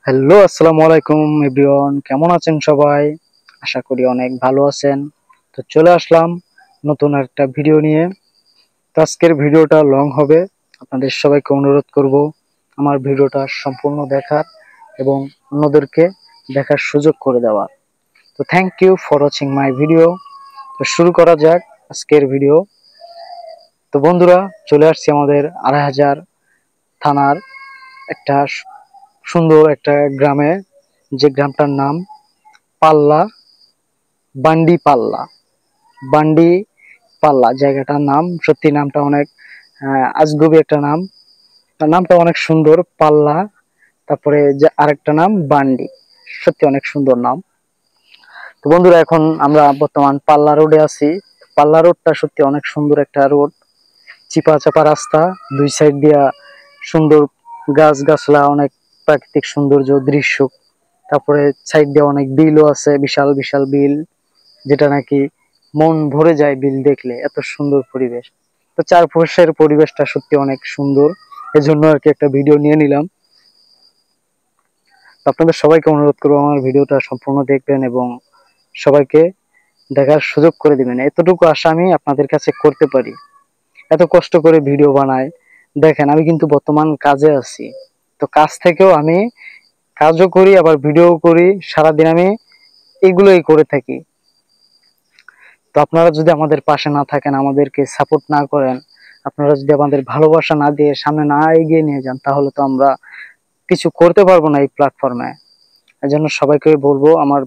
Hello, আসসালামু আলাইকুম everyone. কেমন আছেন সবাই? আশা করি অনেক ভালো আছেন। তো চলে আসলাম নতুন একটা ভিডিও নিয়ে। তো আজকের ভিডিওটা লং হবে। আপনাদের সবাইকে অনুরোধ করব আমার ভিডিওটা সম্পূর্ণ দেখার এবং অন্যদেরকে দেখার সুযোগ করে দেওয়ার। তো thank you for watching my video. তো শুরু করা যাক আজকের ভিডিও। তো বন্ধুরা, চলে আসছি আমাদের ২৫০০ থানার একটা সুন্দর একটা গ্রামে, যে গ্রামটার নাম পাল্লা, বান্ডি পাল্লা। বান্ডি পাল্লা জায়গাটার নাম, সত্যি নামটা অনেক আজগুবি একটা নাম। নামটা অনেক সুন্দর, পাল্লা। তারপরে যে আরেকটা নাম বান্ডি, সত্যি অনেক সুন্দর নাম। তো বন্ধুরা, এখন আমরা বর্তমান পাল্লা রোডে আছি। পাল্লা রোডটা সত্যি অনেক সুন্দর একটা রোড, চিপা চাপা রাস্তা, দুই সাইড দিয়া সুন্দর গাছ গাছলা, অনেক প্রাকৃতিক সৌন্দর্য দৃশ্য। তারপরে সাইড দিয়ে অনেক বিলও আছে, বিশাল বিশাল বিল, যেটা নাকি মন ভরে যায় বিল দেখলে, এত সুন্দর পরিবেশ। তো চারপাশের পরিবেশটা সত্যি অনেক সুন্দর, এজন্য আর কি একটা ভিডিও নিয়ে নিলাম। তো আপনাদের সবাইকে অনুরোধ করবো আমার ভিডিওটা সম্পূর্ণ দেখবেন এবং সবাইকে দেখার সুযোগ করে দিবেন। এতটুকু আশা আমি আপনাদের কাছে করতে পারি। এত কষ্ট করে ভিডিও বানাই, দেখেন আমি কিন্তু বর্তমান কাজে আছি। তো কাজ থেকেও আমি কাজও করি, আবার ভিডিও করি, সারাদিন আমি এগুলোই করে থাকি। তো আপনারা যদি আমাদের পাশে না থাকেন, আমাদেরকে সাপোর্ট না করেন, আপনারা যদি আমাদের ভালোবাসা না দিয়ে সামনে না এগিয়ে নিয়ে যান, তাহলে তো আমরা কিছু করতে পারবো না এই প্ল্যাটফর্মে। এই জন্য সবাইকে বলবো, আমার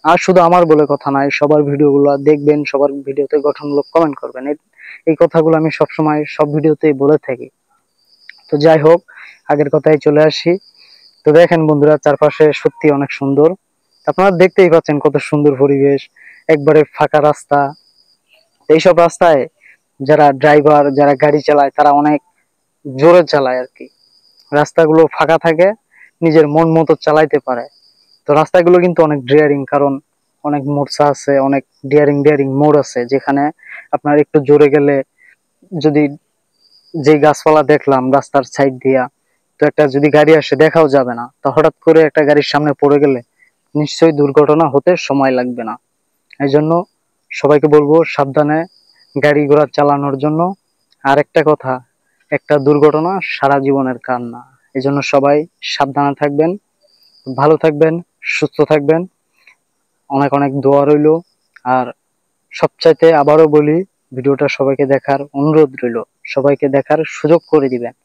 আর শুধু আমার বলে কথা নয়, সবার ভিডিওগুলো দেখবেন, সবার ভিডিওতে গঠনমূলক কমেন্ট করবেন। এই কথাগুলো আমি সবসময় সব ভিডিওতেই বলে থাকি। তো যাই হোক, আগের কথায় চলে আসি। তো দেখেন বন্ধুরা, চারপাশে সত্যি অনেক সুন্দর। আপনারা দেখতেই পাচ্ছেন কত সুন্দর পরিবেশ, একবারে ফাঁকা রাস্তা। এইসব রাস্তায় যারা ড্রাইভার, যারা গাড়ি চালায়, তারা অনেক জোরে চালায় আর কি। রাস্তাগুলো ফাঁকা থাকে, নিজের মন মতো চালাইতে পারে। তো রাস্তাগুলো কিন্তু অনেক ডেয়ারিং, কারণ অনেক মোড়সা আছে, অনেক ডেয়ারিং ডেয়ারিং মোড় আছে, যেখানে আপনার একটু জোরে গেলে, যদি যে গাছপালা দেখলাম রাস্তার সাইড দিয়া, তো একটা যদি গাড়ি আসে দেখাও যাবে না। তো হঠাৎ করে একটা গাড়ির সামনে পড়ে গেলে নিশ্চয়ই দুর্ঘটনা হতে সময় লাগবে না। এই জন্য সবাইকে বলবো সাবধানে গাড়ি ঘোড়া চালানোর জন্য। আর একটা কথা, একটা দুর্ঘটনা সারা জীবনের কান্না। এই জন্য সবাই সাবধানে থাকবেন, ভালো থাকবেন, সুস্থ থাকবেন। অনেক অনেক দোয়া রইলো। আর সবচাইতে আবারও বলি, ভিডিওটা সবাইকে দেখার অনুরোধ রইলো, সবাইকে দেখার সুযোগ করে দিবেন।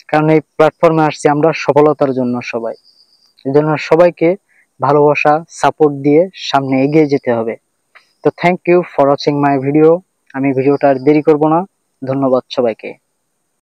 কারণ এই প্ল্যাটফর্মে আসছি আমরা সফলতার জন্য সবাই। এই জন্য সবাইকে ভালোবাসা, সাপোর্ট দিয়ে সামনে এগিয়ে যেতে হবে। তো thank you for watching my video. আমি ভিডিওটা আর দেরি করব না। ধন্যবাদ সবাইকে।